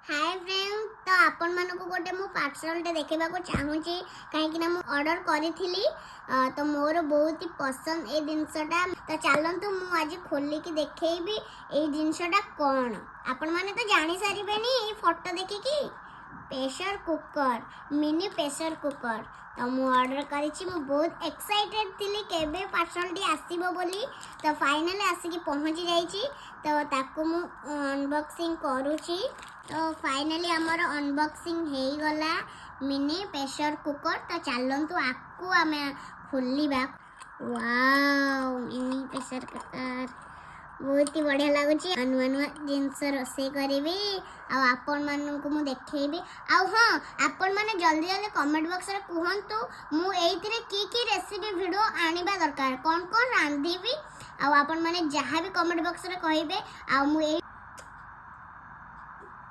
hi friend तो आपण मानको गोटे मु पार्सल टे देखिबा को चाहूची काहे कि ना मु ऑर्डर करिथिली तो मोर बहुत ही पसंद ए जिनसटा तो चलंतु मु आज खोली की देखैबी ए जिनसटा कोन आपण माने तो जानि सारिबेनी ए फोटो देखि की pressure cooker mini pressure cooker तो मु ऑर्डर करिछि मु बहुत एक्साइटेड थिली केबे पार्सल टी आसीबो बोली तो फाइनली आसिकी पहुंची जाईछि तो ताको मु अनबॉक्सिंग करूछि तो फाइनली आमर अनबॉक्सिंग हो गला मिनी प्रेशर कुकर तो चलतु आपको आम खोलिबा वाओ मिनी प्रेशर कुकर बहुत ही बढ़िया लगुच नुआ नुआ जिनस रोसे करी आपण मानू मु देखी आउ हाँ आपण मैंने जल्दी जल्दी कमेंट बॉक्स रे कहतु मु एइथिरे की रेसिपी वीडियो आनिबा दरकार कौन कौन रांधिबी आपण मैंने जहाँ भी कमेंट बॉक्स रे कहिबे आ मु